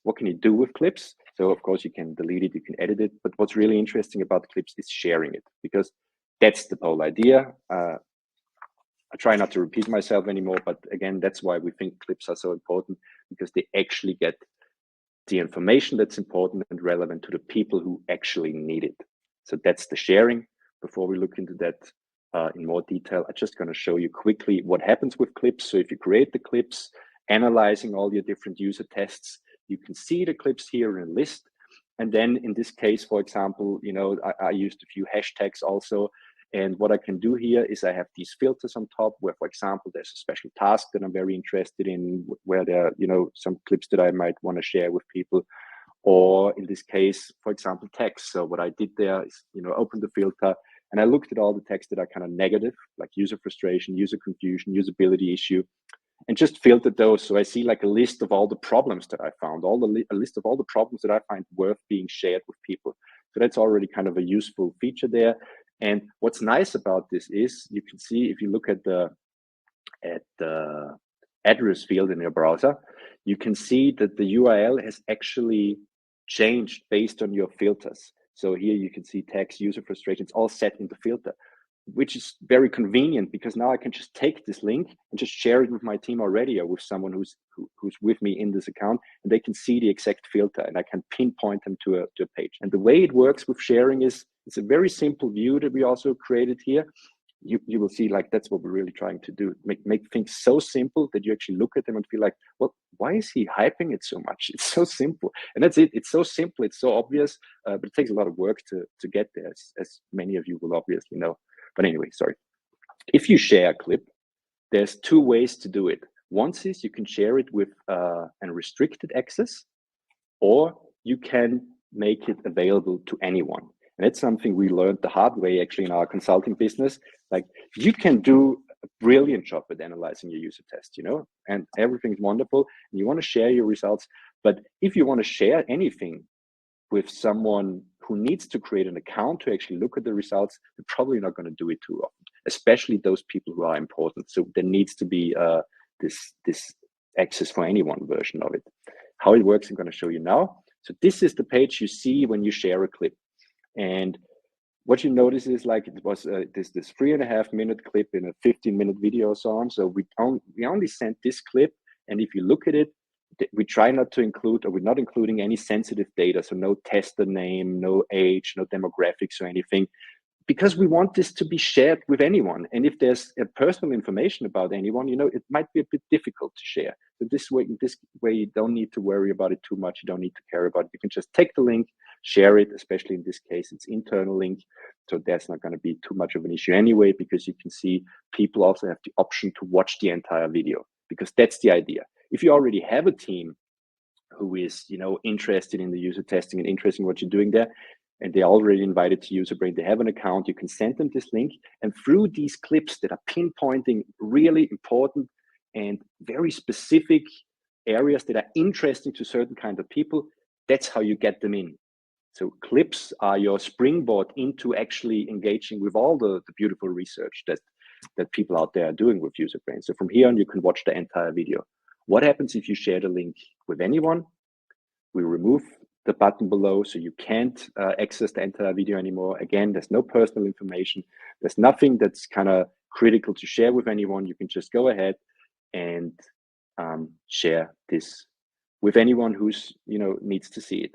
what can you do with clips? So of course you can delete it, you can edit it, but what's really interesting about clips is sharing it, because that's the whole idea. I try not to repeat myself anymore, but again, that's why we think clips are so important, because they actually get the information that's important and relevant to the people who actually need it. So that's the sharing. Before we look into that in more detail, I'm just going to show you quickly what happens with clips. So if you create the clips, analyzing all your different user tests, you can see the clips here in a list. And then in this case, for example, I used a few hashtags also. And what I can do here is I have these filters on top where, for example, there's a special task that I'm very interested in, where there are, some clips that I might want to share with people. Or in this case, for example, text. So what I did there is, open the filter and I looked at all the text that are kind of negative, like user frustration, user confusion, usability issue, and just filtered those. So I see like a list of all the problems that I found, a list of all the problems that I find worth being shared with people. So that's already kind of a useful feature there. And what's nice about this is you can see, if you look at the address field in your browser, you can see that the URL has actually changed based on your filters. So here you can see text, user frustration, it's all set in the filter, which is very convenient, because now I can just take this link and just share it with my team already, or with someone who's with me in this account, and they can see the exact filter and I can pinpoint them to a page. And the way it works with sharing is, it's a very simple view that we also created here. You will see, like, that's what we're really trying to do, make things so simple that you actually look at them and feel like, well, why is he hyping it so much? It's so simple. And that's it. It's so simple, it's so obvious, but it takes a lot of work to get there, as many of you will obviously know. But anyway, sorry. If you share a clip, there's two ways to do it. One is you can share it with an restricted access, or you can make it available to anyone. And that's something we learned the hard way, actually, in our consulting business. Like, you can do a brilliant job at analyzing your user test, and everything's wonderful, and you want to share your results. But if you want to share anything with someone who needs to create an account to actually look at the results, they're probably not going to do it too often, especially those people who are important. So there needs to be this access for anyone version of it. How it works, I'm going to show you now. So this is the page you see when you share a clip. And what you notice is, like, it was this 3.5 minute clip in a 15-minute video song. So we only sent this clip, and if you look at it, we try not to include, or we're not including any sensitive data. So no tester name, no age, no demographics or anything, because we want this to be shared with anyone. And if there's personal information about anyone, it might be a bit difficult to share. So this way, you don't need to worry about it too much. You don't need to care about it. You can just take the link, share it, especially in this case, it's internal link. So that's not going to be too much of an issue anyway, because you can see people also have the option to watch the entire video, because that's the idea. If you already have a team who is, interested in the user testing and interested in what you're doing there, and they're already invited to Userbrain, they have an account, you can send them this link. And through these clips that are pinpointing really important and very specific areas that are interesting to certain kind of people, that's how you get them in. So clips are your springboard into actually engaging with all the beautiful research that people out there are doing with Userbrain. So from here on, you can watch the entire video. What happens if you share the link with anyone? We remove the button below, so you can't access the entire video anymore. Again, there's no personal information. There's nothing that's kind of critical to share with anyone. You can just go ahead and share this with anyone who's needs to see it.